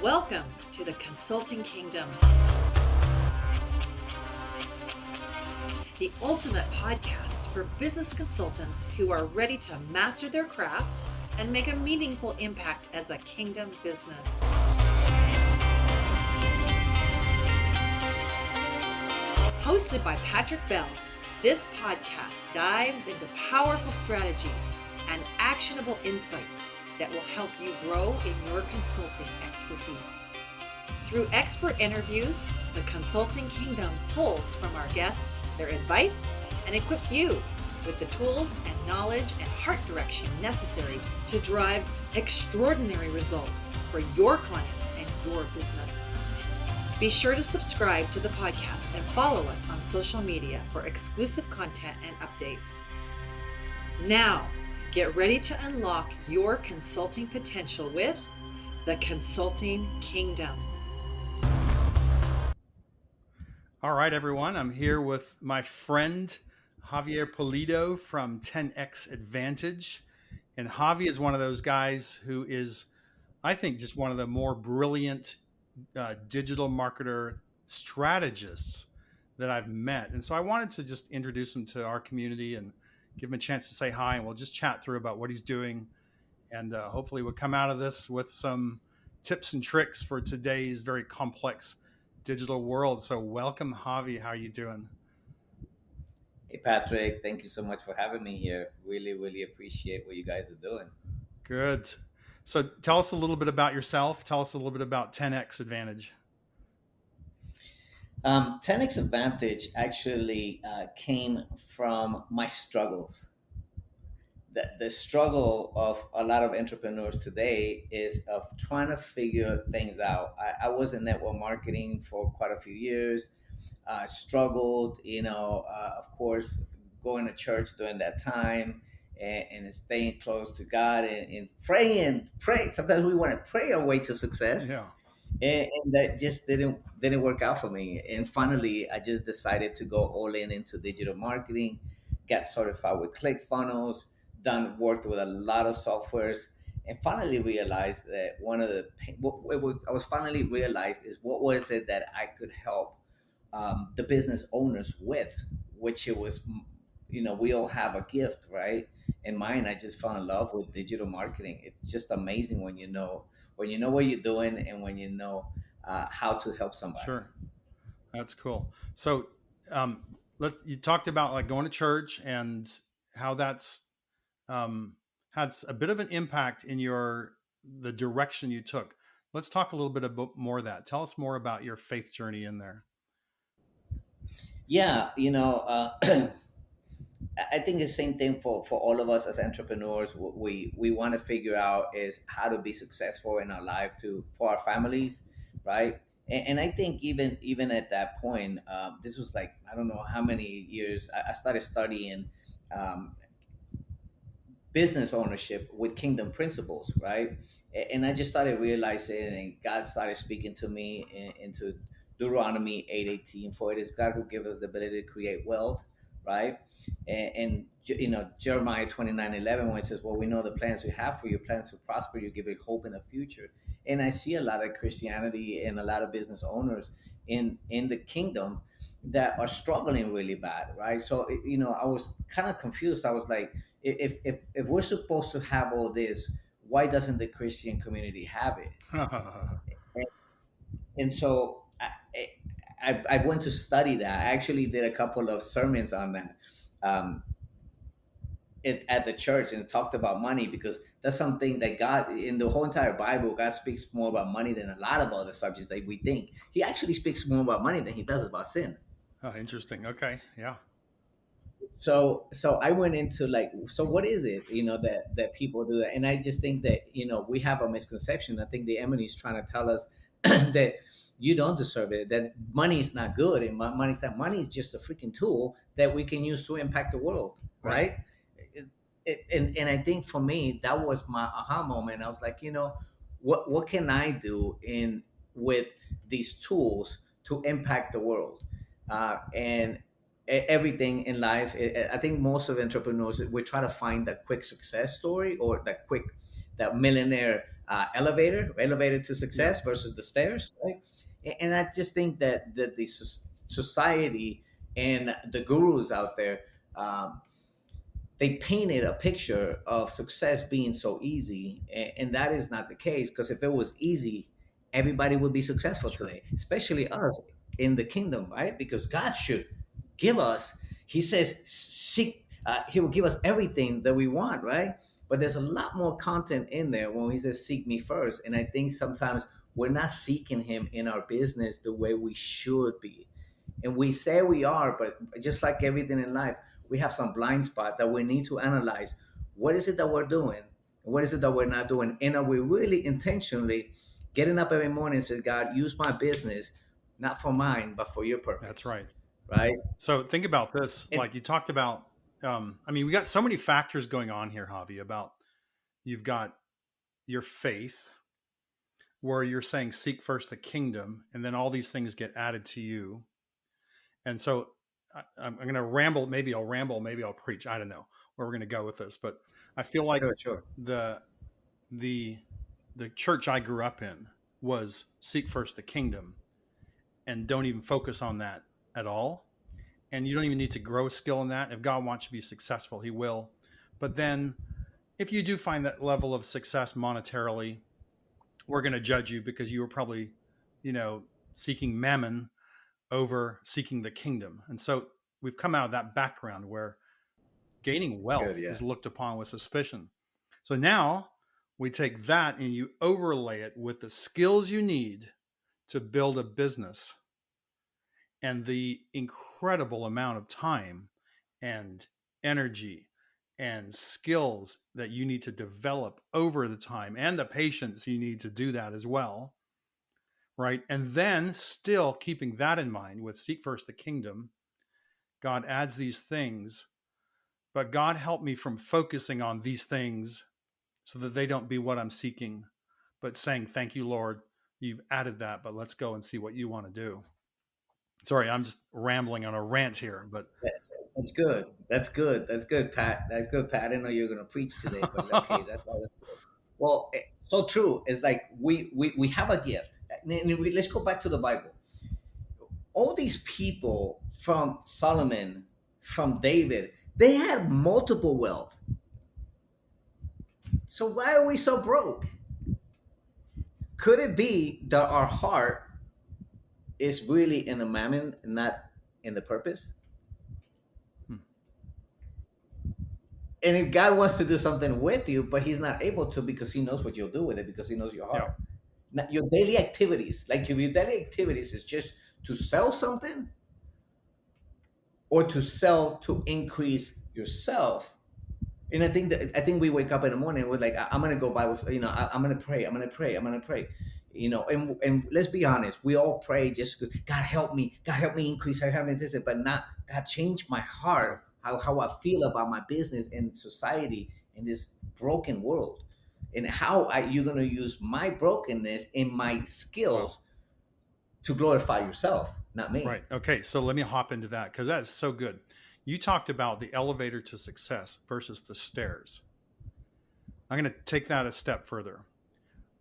Welcome to the Consulting Kingdom, the ultimate podcast for business consultants who are ready to master their craft and make a meaningful impact as a kingdom business. Hosted by Patrick Bell, this podcast dives into powerful strategies and actionable insights that will help you grow in your consulting expertise. Through expert interviews, the Consulting Kingdom pulls from our guests their advice and equips you with the tools and knowledge and heart direction necessary to drive extraordinary results for your clients and your business. Be sure to subscribe to the podcast and follow us on social media for exclusive content and updates. Now, get ready to unlock your consulting potential with the Consulting Kingdom. All right, everyone. I'm here with my friend Javier Pulido from 10X Advantage. And Javi is one of those guys who is, I think, just one of the more brilliant digital marketer strategists that I've met. And so I wanted to just introduce him to our community and give him a chance to say hi. And we'll just chat through about what he's doing. And hopefully we'll come out of this with some tips and tricks for today's very complex digital world. So welcome, Javi. How are you doing? Hey, Patrick. Thank you so much for having me here. Really, really appreciate what you guys are doing. Good. So tell us a little bit about yourself. Tell us a little bit about 10X Advantage. 10X Advantage actually came from my struggles. The struggle of a lot of entrepreneurs today is of trying to figure things out. I was in network marketing for quite a few years. Struggled, of course, going to church during that time and staying close to God and praying. Sometimes we want to pray our way to success. Yeah. And that just didn't work out for me. And finally, I just decided to go all in into digital marketing, got certified with ClickFunnels, worked with a lot of softwares, and finally realized that I was finally realized is what was it that I could help the business owners with, which it was, we all have a gift, right? And mine, I just fell in love with digital marketing. It's just amazing when you know what you're doing and when you know how to help somebody. Sure. That's cool. So you talked about like going to church and how that's had a bit of an impact in the direction you took. Let's talk a little bit about more of that. Tell us more about your faith journey in there. Yeah, I think the same thing for all of us as entrepreneurs. What we want to figure out is how to be successful in our life for our families, right? And I think even at that point, this was like I don't know how many years I started studying business ownership with kingdom principles, right? And I just started realizing, and God started speaking to me into Deuteronomy 8:18. For it is God who gives us the ability to create wealth, right? And Jeremiah 29:11, when it says, "Well, we know the plans we have for you, plans to prosper you, give you hope in the future." And I see a lot of Christianity and a lot of business owners in the kingdom that are struggling really bad, right? So I was kind of confused. I was like, if we're supposed to have all this, why doesn't the Christian community have it? And so I went to study that. I actually did a couple of sermons on that at the church and talked about money because that's something that God, in the whole entire Bible, God speaks more about money than a lot of other subjects that we think. He actually speaks more about money than he does about sin. Oh, interesting. Okay. Yeah. So I went into so what is it that people do that? And I just think that we have a misconception. I think the enemy is trying to tell us that you don't deserve it, that money is not good, and money is just a freaking tool that we can use to impact the world, right? And I think for me that was my aha moment. I was like, what can I do with these tools to impact the world? And everything in life, I think most of entrepreneurs, we try to find that quick success story or that millionaire elevator to Yeah, success versus the stairs, right? And I just think that the society and the gurus out there, um, they painted a picture of success being so easy, and that is not the case. Because if it was easy, everybody would be successful that's true. today, especially us in the kingdom, right? Because God should give us. He says, "Seek." He will give us everything that we want, right? But there's a lot more content in there when He says, "Seek Me first." And I think sometimes we're not seeking Him in our business the way we should be, and we say we are, but just like everything in life, we have some blind spot that we need to analyze. What is it that we're doing? What is it that we're not doing? And are we really intentionally getting up every morning and say, God, use my business, not for mine, but for your That's purpose, right. right? So think about this. And Like you talked about, I mean, we got so many factors going on here, Javi, about you've got your faith, where you're saying seek first the kingdom, and then all these things get added to you. And so I'm going to ramble. Maybe I'll ramble. Maybe I'll preach. I don't know where we're going to go with this, but I feel like sure, sure. the the the church I grew up in was seek first the kingdom and don't even focus on that at all. And you don't even need to grow a skill in that. If God wants you to be successful, He will. But then, if you do find that level of success monetarily, we're going to judge you because you were probably, you know, seeking mammon over seeking the kingdom. And so we've come out of that background where gaining It's good, wealth yeah. is looked upon with suspicion. So now we take that and you overlay it with the skills you need to build a business and the incredible amount of time and energy and skills that you need to develop over the time and the patience you need to do that as well, right? And then still keeping that in mind with seek first the kingdom, God adds these things, but God help me from focusing on these things so that they don't be what I'm seeking, but saying, thank you, Lord, you've added that, but let's go and see what you want to do. Sorry, I'm just rambling on a rant here, but That's good. That's good. That's good, Pat. That's good, Pat. I didn't know you were going to preach today, but okay, that's good. Well, so true. It's like we have a gift. Let's go back to the Bible. All these people from Solomon, from David, they had multiple wealth. So why are we so broke? Could it be that our heart is really in the mammon, not in the purpose? hmm, And if God wants to do something with you, but He's not able to because He knows what you'll do with it because He knows your yeah, heart. Now, your daily activities, like if your daily activities is just to sell something or to sell to increase yourself. And I think we wake up in the morning with like I'm gonna go Bible, I'm gonna pray, I'm gonna pray, and let's be honest, we all pray just God help me increase, God help me this, but not God change my yeah, heart, how I feel about my business and society in this broken world, and how you're gonna use my brokenness and my wow, skills to glorify yourself, not me. right. Okay, so let me hop into that because that is so good. You talked about the elevator to success versus the stairs. I'm going to take that a step further.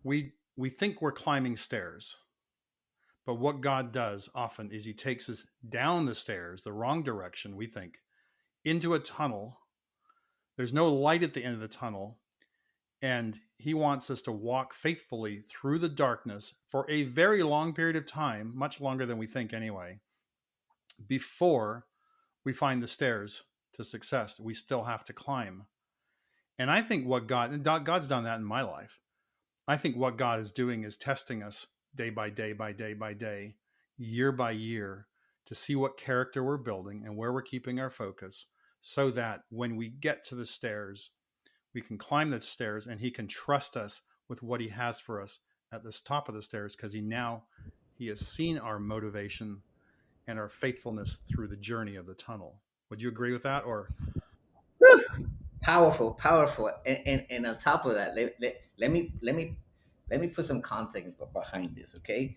We think we're climbing stairs, but what God does often is He takes us down the stairs, the wrong direction, we think, into a tunnel. There's no light at the end of the tunnel, and He wants us to walk faithfully through the darkness for a very long period of time, much longer than we think anyway, before we find the stairs to success we still have to climb. And I think what God's done that in my life. I think what God is doing is testing us day by day by day by day, year by year, to see what character we're building and where we're keeping our focus, so that when we get to the stairs, we can climb the stairs and He can trust us with what He has for us at this top of the stairs, because He has seen our motivation and our faithfulness through the journey of the tunnel. Would you agree with that? Or Powerful, powerful, and on top of that, let me put some context behind this, okay?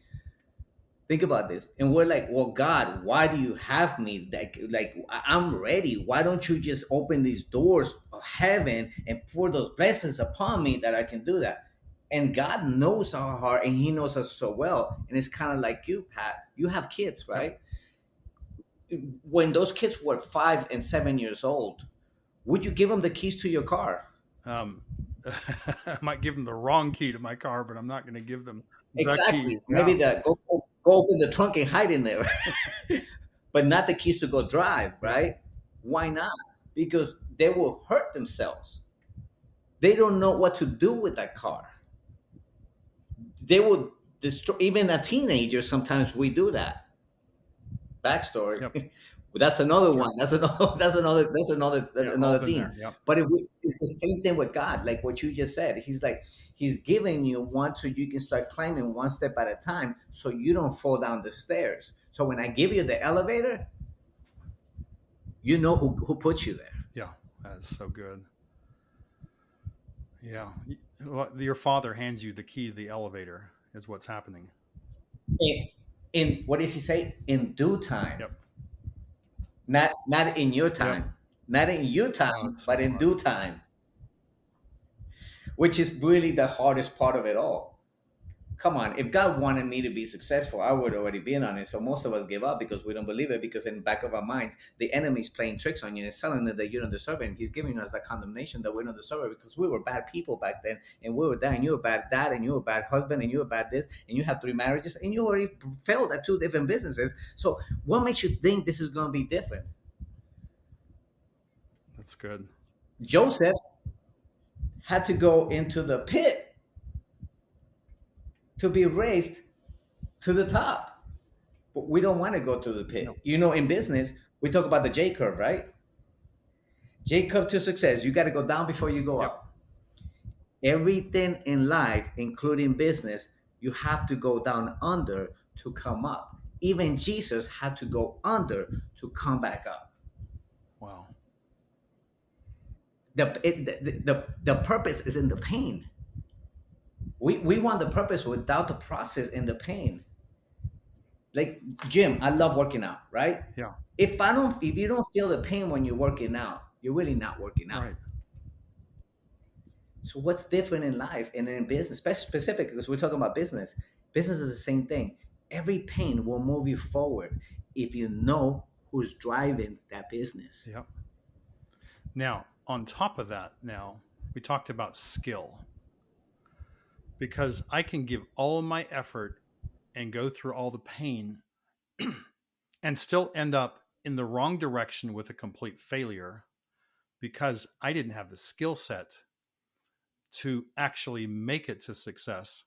Think about this, and we're like, well, God, why do you have me? Like I'm ready. Why don't you just open these doors of heaven and pour those blessings upon me that I can do that? And God knows our heart, and He knows us so well. And it's kind of like you, Pat. You have kids, Yep. right? When those kids were 5 and 7 years old, would you give them the keys to your car? Um, I might give them the wrong key to my car, but I'm not going to give them the key. Exactly. Maybe Yeah. the go open the trunk and hide in there, but not the keys to go drive, Yep. right? Why not? Because they will hurt themselves. They don't know what to do with that car. They will destroy. Even a teenager, sometimes we do that. Yep. Backstory. That's another Sure. one. That's another. Yeah. All Another been theme. there. Yep. But it's the same thing with God, like what you just said. He's like He's giving you one so you can start climbing one step at a time, so you don't fall down the stairs. So when I give you the elevator, you know who put you there. Yeah. That's so good. Yeah. Well, your father hands you the key to the elevator, is what's happening. In, in what does he say? In due time, Yep. not in your Yep. time, not in your Oh, time, it's so but in fun. due time, which is really the hardest part of it all. Come on, if God wanted me to be successful, I would already been on it. So most of us give up because we don't believe it, because in the back of our minds, the enemy's playing tricks on you and telling you that you don't deserve it. And he's giving us that condemnation that we don't deserve it because we were bad people back then, and we were that, and you were a bad dad, and you were a bad husband, and you were bad this, and you had 3 marriages, and you already failed at 2 different businesses. So what makes you think this is going to be different? That's good. Joseph had to go into the pit to be raised to the top. But we don't want to go to the No. pit. In business, we talk about the J curve, right? J curve to success. You got to go down before you go Yep. up. Everything in life, including business, you have to go down under to come up. Even Jesus had to go under to come back up. Wow. The purpose is in the pain. We want the purpose without the process in the pain. Like Jim, I love working out, right? Yeah. If you don't feel the pain when you're working out, you're really not working out. Right. So what's different in life and in business, specific because we're talking about business. Business is the same thing. Every pain will move you forward if you know who's driving that business. Yep. Now, on top of that, now we talked about skill, because I can give all of my effort and go through all the pain and still end up in the wrong direction with a complete failure because I didn't have the skill set to actually make it to success.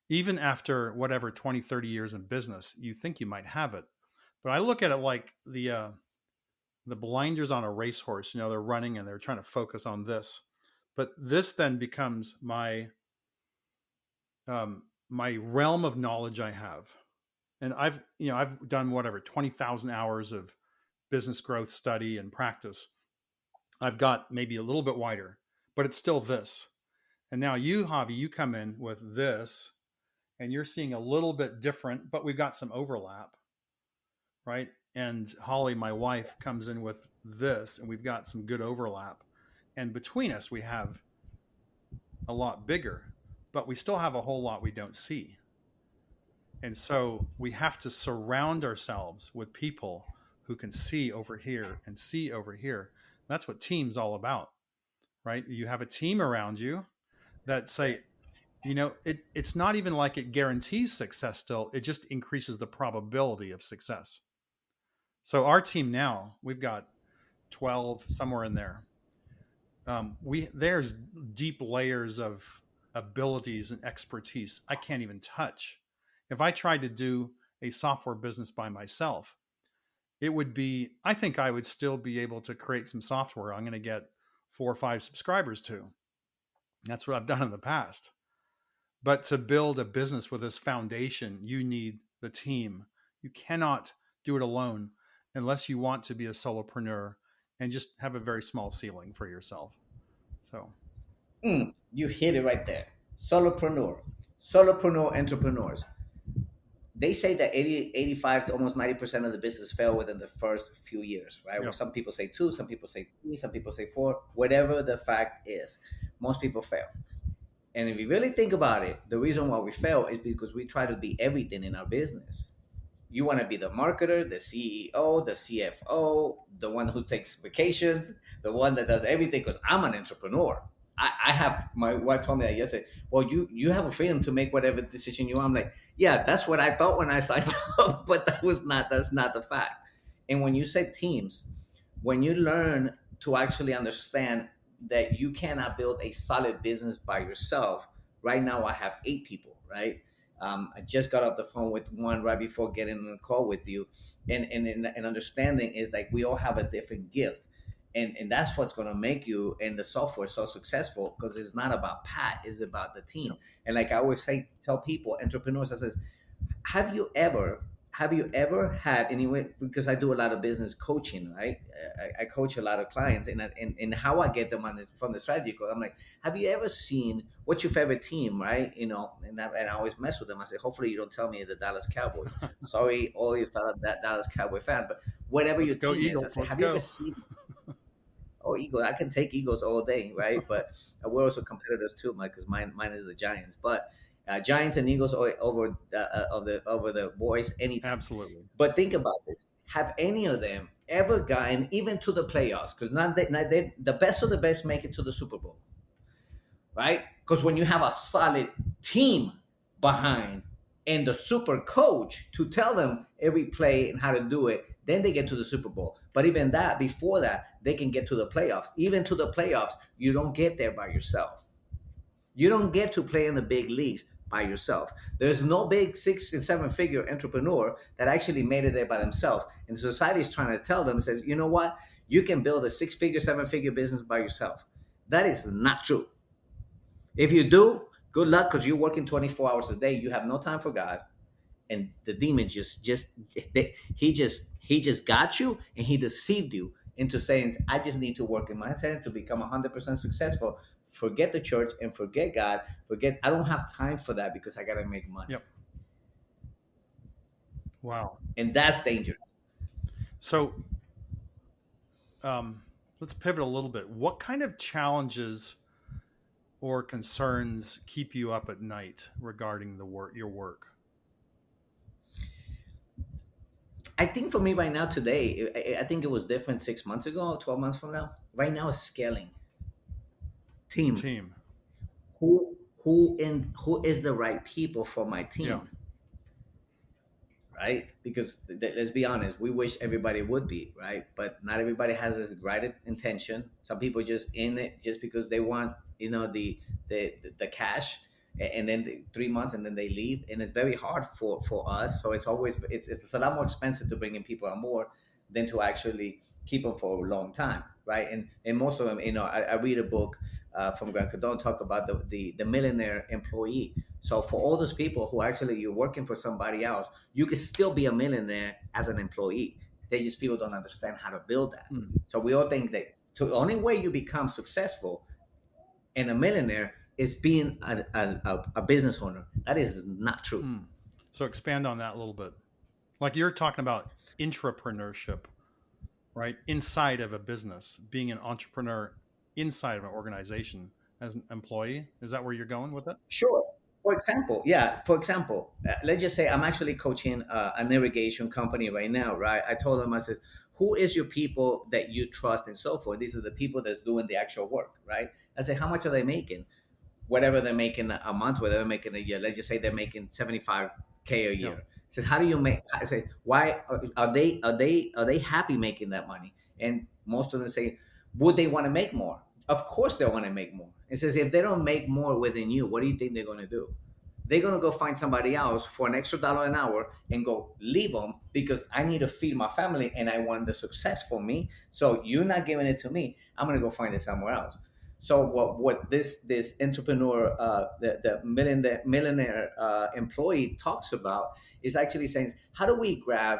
Even after whatever 20, 30 years in business, you think you might have it. But I look at it like the blinders on a racehorse. They're running and they're trying to focus on this. But this then becomes my realm of knowledge I have. And I've done whatever 20,000 hours of business growth study and practice. I've got maybe a little bit wider, but it's still this. And now you, Javi, you come in with this, and you're seeing a little bit different, but we've got some overlap, right? And Holly, my wife, comes in with this, and we've got some good overlap. And between us, we have a lot bigger, but we still have a whole lot we don't see. And so we have to surround ourselves with people who can see over here and see over here. That's what team's all about, right? You have a team around you that say, it's not even like it guarantees success still. It just increases the probability of success. So our team now, we've got 12, somewhere in there. There's deep layers of abilities and expertise I can't even touch. If I tried to do a software business by myself, I think I would still be able to create some software I'm going to get 4 or 5 subscribers to. That's what I've done in the past. But to build a business with this foundation, you need the team. You cannot do it alone unless you want to be a solopreneur and just have a very small ceiling for yourself. So, You hit it right there. Solopreneur entrepreneurs. They say that 85 to almost 90% of the business fail within the first few years, right? yeah, Well, some people say 2, some people say 3, some people say 4, whatever the fact is, most people fail. And if you really think about it, the reason why we fail is because we try to be everything in our business. You want to be the marketer, the CEO, the CFO, the one who takes vacations, the one that does everything. Because I'm an entrepreneur. I have, my wife told me that yesterday. Well, you have a freedom to make whatever decision you want. I'm like, yeah, that's what I thought when I signed up, but that's not the fact. And when you say teams, when you learn to actually understand that you cannot build a solid business by yourself. Right now, I have 8 people, right? I just got off the phone with one right before getting on the call with you, and understanding is like we all have a different gift, and that's what's going to make you in the software so successful, because it's not about Pat, it's about the team. And like I always say, tell people, entrepreneurs, I says, have you ever had anyway, because I do a lot of business coaching, right? I coach a lot of clients, and how I get them on from the strategy code. I'm like, have you ever seen, what's your favorite team, right? And I always mess with them. I say, hopefully you don't tell me the Dallas Cowboys. Sorry, all you that Dallas Cowboy fans, but whatever Let's your go team is, I Eagles. say, Let's have you ever go. seen? Oh, Eagles! I can take Eagles all day, right? But we're also competitors too, Mike, because mine is the Giants. But Giants and Eagles over the boys anytime. Absolutely. But think about this: have any of them ever gotten even to the playoffs? Because the best of the best make it to the Super Bowl, right? Because when you have a solid team behind and the super coach to tell them every play and how to do it, then they get to the Super Bowl. But even that, before that, they can get to the playoffs. Even to the playoffs, you don't get there by yourself. You don't get to play in the big leagues by yourself. There's no big 6 and 7 figure entrepreneur that actually made it there by themselves. And society is trying to tell them, says, you know what? You can build a 6 figure, 7 figure business by yourself. That is not true. If you do, good luck, because you're working 24 hours a day. You have no time for God, and the demon he just got you, and he deceived you into saying, I just need to work in my intent to become 100% successful. Forget the church and forget God. I don't have time for that because I got to make money. Yep. Wow. And that's dangerous. So let's pivot a little bit. What kind of challenges or concerns keep you up at night regarding your work? I think for me right now, today, I think it was different 6 months ago, 12 months from now. Right now is scaling. Team. Who is the right people for my team? Yeah. Right? Because let's be honest, we wish everybody would be, right? But not everybody has this right intention. Some people just in it just because they want, the cash, and then 3 months and then they leave, and it's very hard for us. So it's a lot more expensive to bring in people on board than to actually keep them for a long time, right? And most of them, I read a book from Grant Cardone, talk about the millionaire employee. So for all those people who actually you're working for somebody else, you can still be a millionaire as an employee. They just, people don't understand how to build that. So we all think that the only way you become successful and a millionaire is being a business owner. That is not true. So expand on that a little bit. Like you're talking about intrapreneurship, right? Inside of a business, being an entrepreneur inside of an organization as an employee. Is that where you're going with it? Sure. For example, let's just say I'm actually coaching an irrigation company right now, right? I told them, I said, who is your people that you trust and so forth? These are the people that's doing the actual work, right? I said, how much are they making? Whatever they're making a month, whatever they're making a year. Let's just say they're making 75K a year. Yeah. So how do you make? I say, why are they happy making that money? And most of them say, would they want to make more? Of course they want to make more. It says, if they don't make more within you, what do you think they're going to do? They're going to go find somebody else for an extra dollar an hour and go leave them because I need to feed my family and I want the success for me. So you're not giving it to me. I'm going to go find it somewhere else. So what this entrepreneur, the millionaire employee talks about is actually saying, how do we grab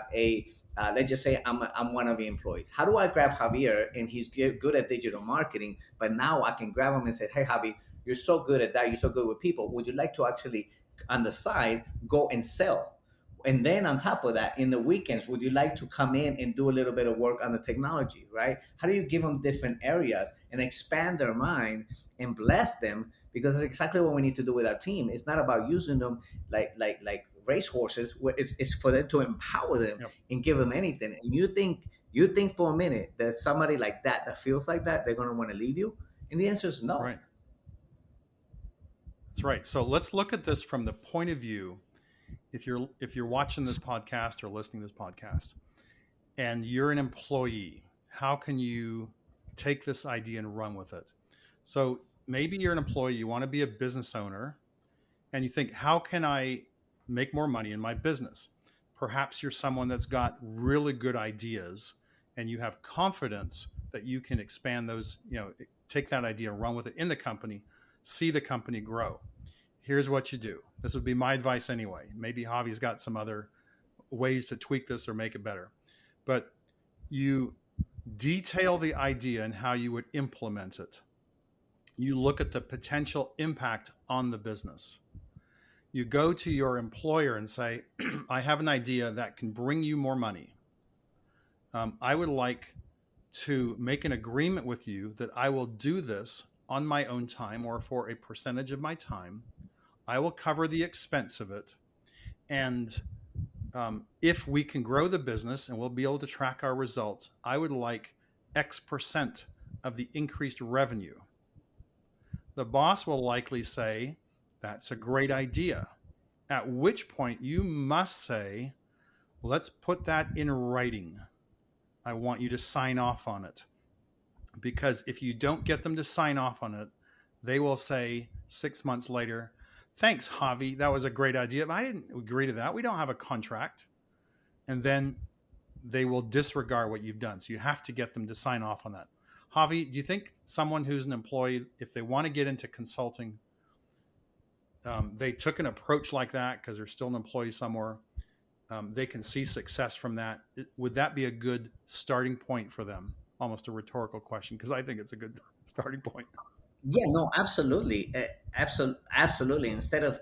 let's just say I'm one of the employees. How do I grab Javier, and he's good at digital marketing, but now I can grab him and say, hey, Javi, you're so good at that. You're so good with people. Would you like to actually, on the side, go and sell? And then on top of that, in the weekends, would you like to come in and do a little bit of work on the technology, right? How do you give them different areas and expand their mind and bless them? because it's exactly what we need to do with our team. It's not about using them like racehorses. It's for them to empower them Yep. and give them anything. And you think for a minute that somebody like that feels like that, they're going to want to leave you? And the answer is no. Right. That's right. So let's look at this from the point of view. If you're watching this podcast or listening to this podcast and you're an employee, how can you take this idea and run with it? So maybe you're an employee, you want to be a business owner, and you think, how can I make more money in my business? Perhaps you're someone that's got really good ideas and you have confidence that you can expand those, take that idea and run with it in the company, see the company grow. Here's what you do. This would be my advice anyway. Maybe Javi's got some other ways to tweak this or make it better. But you detail the idea and how you would implement it. You look at the potential impact on the business. You go to your employer and say, I have an idea that can bring you more money. I would like to make an agreement with you that I will do this on my own time or for a percentage of my time. I will cover the expense of it. And if we can grow the business and we'll be able to track our results, I would like X% of the increased revenue. The boss will likely say, that's a great idea. At which point you must say, let's put that in writing. I want you to sign off on it. Because if you don't get them to sign off on it, they will say 6 months later, thanks, Javi, that was a great idea, but I didn't agree to that. We don't have a contract. And then they will disregard what you've done. So you have to get them to sign off on that. Javi, do you think someone who's an employee, if they want to get into consulting, they took an approach like that because they're still an employee somewhere, they can see success from that? Would that be a good starting point for them? Almost a rhetorical question, because I think it's a good starting point. Yeah, no, absolutely, absolutely. Instead of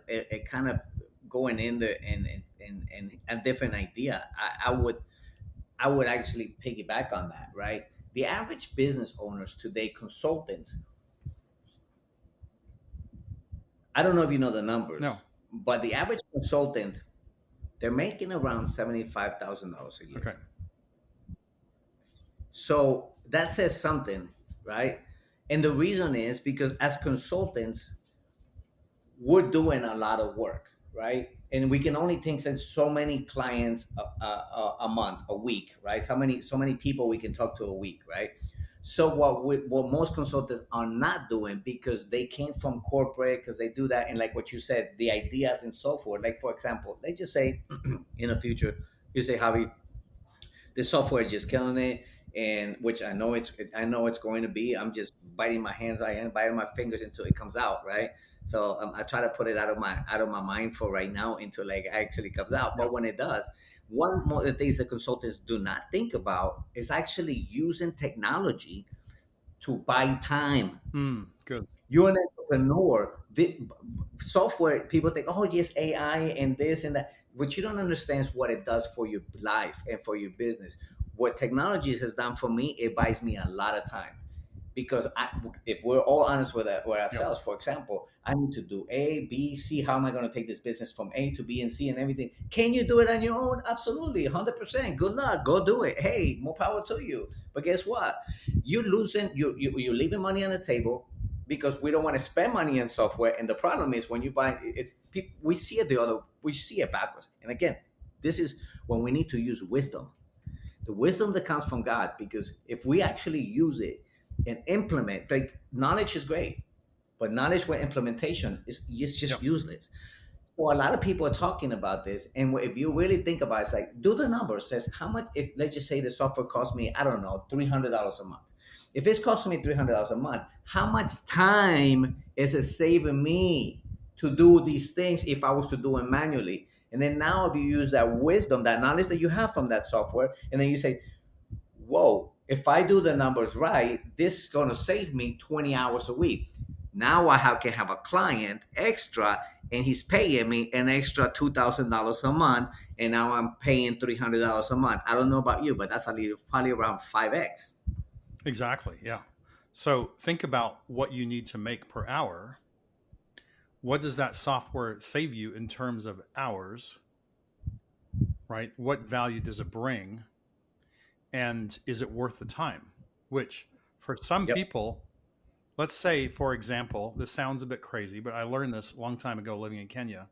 kind of going in there and a different idea, I would actually piggyback on that, right? The average business owners today, consultants, I don't know if you know the numbers, No. but the average consultant, they're making around $75,000 a year. Okay. So that says something, right? And the reason is because as consultants, we're doing a lot of work, right? And we can only think that so many clients a month, a week, right? So many people we can talk to a week, right? So what most consultants are not doing, because they came from corporate, because they do that, and like what you said, the ideas and so forth. Like for example, let's just say in the future, you say, Javi, the software is just killing it, and which I know it's going to be. I'm just biting my hands, I am biting my fingers until it comes out, right? So I try to put it out of my mind for right now until like it actually comes out. But when it does, one more of the things that consultants do not think about is actually using technology to buy time. Good. You're an entrepreneur. The software, people think, oh, yes, AI and this and that. What you don't understand is what it does for your life and for your business. What technology has done for me, it buys me a lot of time. Because if we're all honest with ourselves, for example, I need to do A, B, C. How am I going to take this business from A to B and C and everything? Can you do it on your own? Absolutely, 100%. Good luck. Go do it. Hey, more power to you. But guess what? You're you're leaving money on the table because we don't want to spend money on software. And the problem is when you buy we see it backwards. And again, this is when we need to use wisdom, the wisdom that comes from God. Because if we actually use it and implement, like knowledge is great, but knowledge with implementation is just useless. So a lot of people are talking about this, and if you really think about it, it's like, do the numbers. Says how much, if let's just say the software cost me, I don't know, $300 a month. If it's costing me $300 a month, how much time is it saving me to do these things if I was to do it manually? And then now if you use that wisdom, that knowledge that you have from that software, and then you say, whoa, if I do the numbers right, this is going to save me 20 hours a week. Now can have a client extra, and he's paying me an extra $2,000 a month, and now I'm paying $300 a month. I don't know about you, but that's probably around 5x. Exactly. Yeah. So think about what you need to make per hour what does that software save you in terms of hours, right? What value does it bring? And is it worth the time? Which for some Yep. people, let's say, for example, this sounds a bit crazy, but I learned this a long time ago living in Kenya.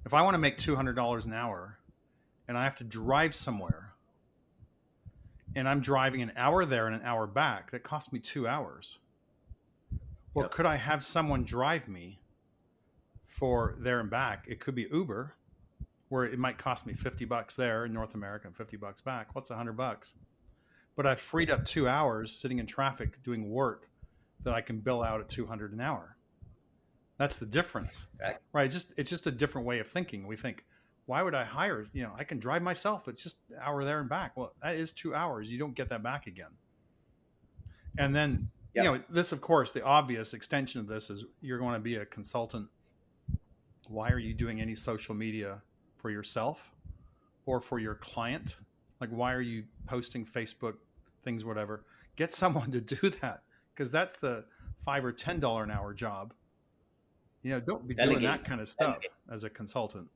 If I want to make $200 an hour and I have to drive somewhere and I'm driving an hour there and an hour back, that costs me 2 hours. Well, Yep. could I have someone drive me for there and back? It could be Uber, where it might cost me $50 there in North America and $50 back. What's $100? But I've freed up 2 hours sitting in traffic doing work that I can bill out at $200 an hour. That's the difference, Exactly. right? It's just a different way of thinking. We think, why would I hire? I can drive myself. It's just an hour there and back. Well, that is 2 hours. You don't get that back again. And then, Yep. this, of course, the obvious extension of this is you're going to be a consultant. Why are you doing any social media for yourself or for your client? Like, why are you posting Facebook things, whatever? Get someone to do that, because that's the $5 or $10 an hour job. Don't be doing that kind of stuff as a consultant.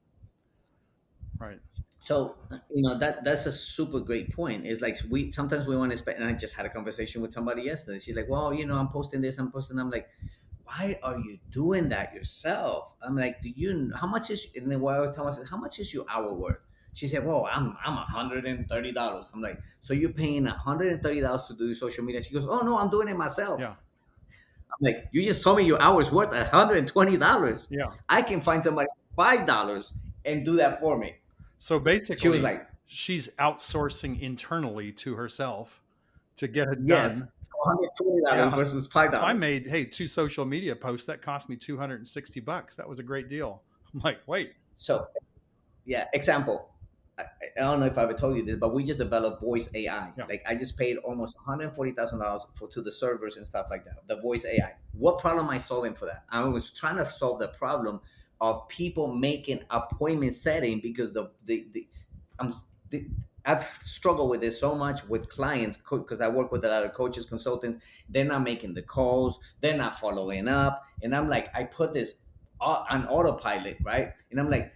Right. So that's a super great point. It's like we sometimes we want to spend. And I just had a conversation with somebody yesterday. She's like, "Well, I'm posting this. I'm posting." I'm like, "Why are you doing that yourself?" I'm like, How much is?" And then what I was telling myself, "How much is your hour worth?" She said, "Well, I'm $130." I'm like, "So you're paying $130 to do your social media?" She goes, "Oh no, I'm doing it myself." Yeah. I'm like, "You just told me your hour's worth $120. Yeah. I can find somebody $5 and do that for me." So basically, She was like, she's outsourcing internally to herself to get it yes, done. $120 Yeah. versus $5. So I made, 2 social media posts that cost me $260. That was a great deal. I'm like, wait. So, yeah, example. I don't know if I ever told you this, but we just developed voice AI. Yeah. Like I just paid almost $140,000 to the servers and stuff like that. The voice AI. What problem am I solving for that? I was trying to solve the problem of people making appointment setting because I'm the, I've struggled with this so much with clients because I work with a lot of coaches, consultants. They're not making the calls. They're not following up. And I'm like, I put this on autopilot, right? And I'm like,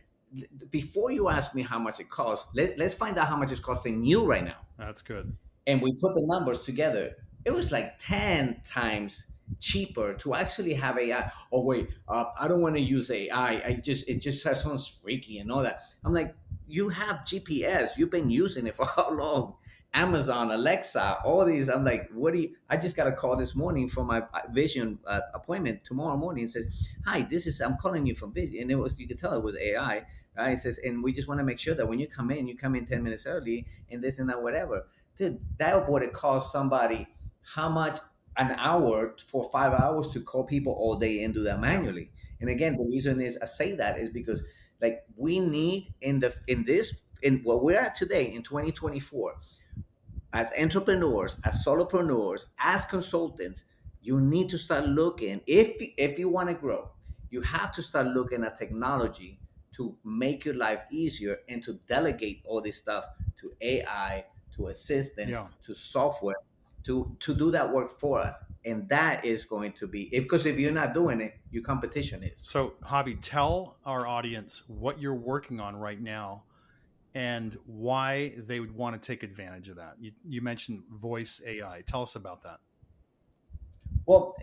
before you ask me how much it costs, let's find out how much it's costing you right now. That's good. And we put the numbers together. It was like 10 times cheaper to actually have AI. Oh wait, I don't want to use AI. It just sounds freaky and all that. I'm like, you have GPS. You've been using it for how long? Amazon, Alexa, all these. I'm like, what do you? I just got a call this morning from my Vision appointment tomorrow morning. It says, "Hi, I'm calling you from Vision," and you could tell it was AI. Right? It says, and we just want to make sure that when you come 10 minutes early, and this and that, whatever. Dude, that would have cost somebody how much? An hour for 5 hours to call people all day and do that manually. And again, the reason is I say that is because like we need in what we're at today in 2024 as entrepreneurs, as solopreneurs, as consultants, you need to start looking if you want to grow, you have to start looking at technology to make your life easier and to delegate all this stuff to AI, to assistants, Yeah. to software, to do that work for us. And that is going to be because if you're not doing it, your competition is. So, Javi, tell our audience what you're working on right now and why they would want to take advantage of that. You mentioned voice AI. Tell us about that. Well,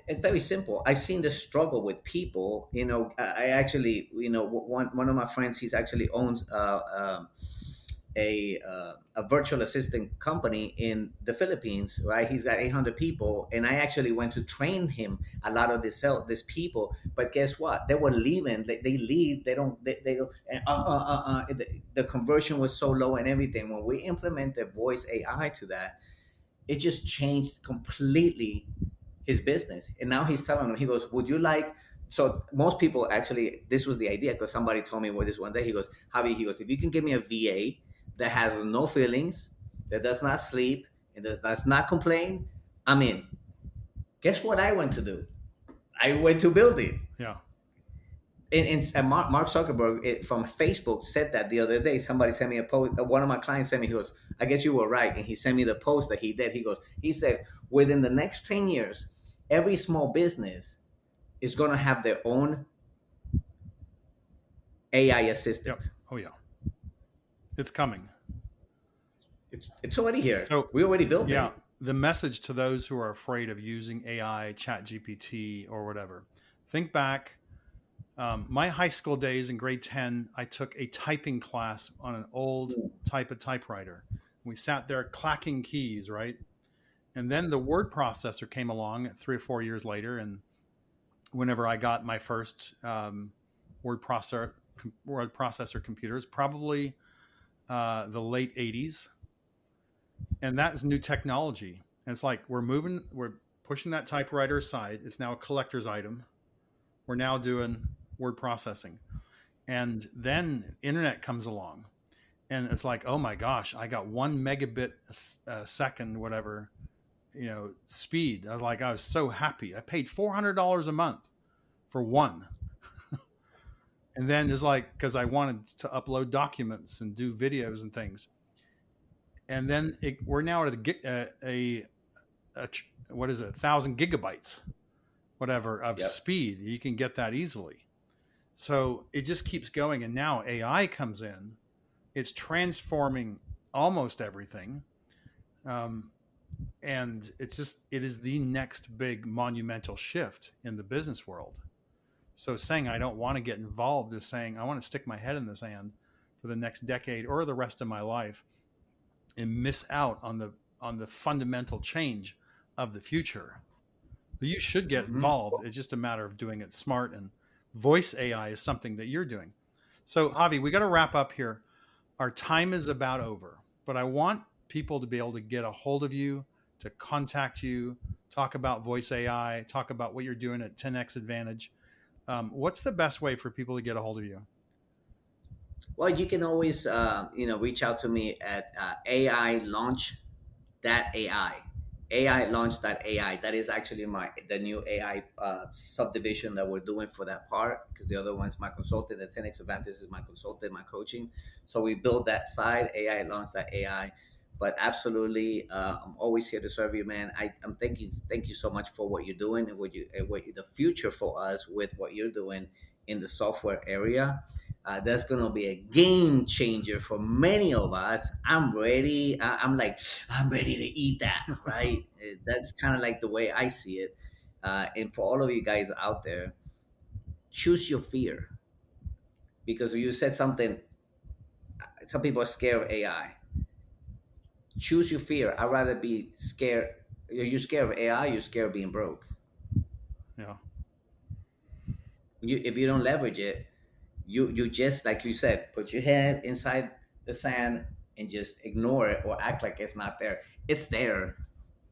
it's very simple. I've seen the struggle with people. I actually, one of my friends, he's actually owns a virtual assistant company in the Philippines, right? He's got 800 people, and I actually went to train him a lot of these people. But guess what? They were leaving. They leave. They don't. They go. The conversion was so low and everything. When we implemented voice AI to that, it just changed completely his business. And now he's telling them, he goes, "Would you like?" So most people actually, this was the idea because somebody told me this one day. He goes, "Javi," he goes, "if you can give me a VA that has no feelings, that does not sleep, and does not complain, I'm in." Guess what I went to do? I went to build it. Yeah. And Mark Zuckerberg from Facebook said that the other day. Somebody sent me a post. One of my clients sent me. He goes, "I guess you were right," and he sent me the post that he did. He said, within the next 10 years, every small business is going to have their own AI assistant. Yep. Oh yeah. It's coming. It's already here. So We already built yeah, it. the message to those who are afraid of using AI, Chat GPT, or whatever. Think back. My high school days in grade 10, I took a typing class on an old type of typewriter. We sat there clacking keys, right? And then the word processor came along 3 or 4 years later. And whenever I got my first word processor computers, probably the late 80s. And that is new technology. And it's like we're pushing that typewriter aside. It's now a collector's item. We're now doing word processing. And then internet comes along. And it's like, oh my gosh, I got 1 megabit a second, whatever, speed. I was so happy. I paid $400 a month for one. And then it's like, because I wanted to upload documents and do videos and things. And then we're now at what is it, 1,000 gigabytes, whatever, of speed. You can get that easily. So it just keeps going. And now AI comes in. It's transforming almost everything. And it is the next big monumental shift in the business world. So saying I don't want to get involved is saying I want to stick my head in the sand for the next decade or the rest of my life and miss out on the fundamental change of the future. You should get involved. It's just a matter of doing it smart, and voice AI is something that you're doing. So Javi, we got to wrap up here. Our time is about over, but I want people to be able to get a hold of you, to contact you, talk about voice AI, talk about what you're doing at 10X Advantage. What's the best way for people to get a hold of you? Well, you can always, reach out to me at AI launch.ai. AI launch.ai. That is actually the new AI subdivision that we're doing for that part, because the other one's my consultant. The 10X Advantage is my consultant, my coaching. So we build that side, AI launch.ai. But absolutely, I'm always here to serve you, man. I'm thank you so much for what you're doing and the future for us with what you're doing in the software area. That's going to be a game changer for many of us. I'm ready. I'm ready to eat that, right? That's kind of like the way I see it. And for all of you guys out there, choose your fear. Because you said something, some people are scared of AI. Choose your fear. I'd rather be scared. Are you scared of AI? You're scared of being broke. Yeah. If you don't leverage it, you just, like you said, put your head inside the sand and just ignore it or act like it's not there. It's there,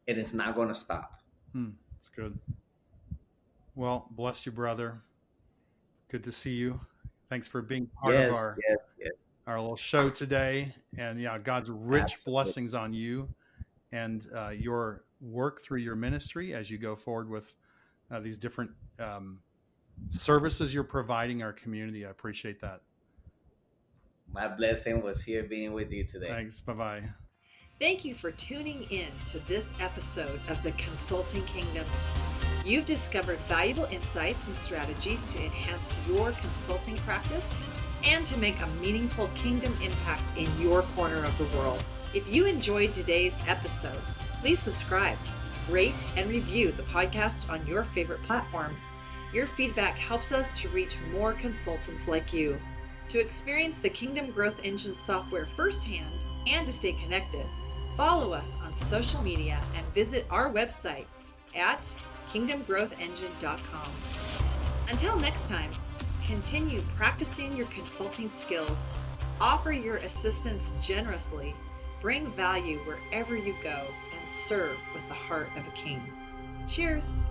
and it's not going to stop. That's good. Well, bless you, brother. Good to see you. Thanks for being part of our little show today. And yeah, God's rich blessings on you and your work through your ministry as you go forward with these different services you're providing our community. I appreciate that. My blessing was here being with you today. Thanks. Bye-bye. Thank you for tuning in to this episode of the Consulting Kingdom. You've discovered valuable insights and strategies to enhance your consulting practice and to make a meaningful kingdom impact in your corner of the world. If you enjoyed today's episode, please subscribe, rate, and review the podcast on your favorite platform. Your feedback helps us to reach more consultants like you. To experience the Kingdom Growth Engine software firsthand and to stay connected, follow us on social media and visit our website at kingdomgrowthengine.com. Until next time, continue practicing your consulting skills, offer your assistance generously, bring value wherever you go, and serve with the heart of a king. Cheers!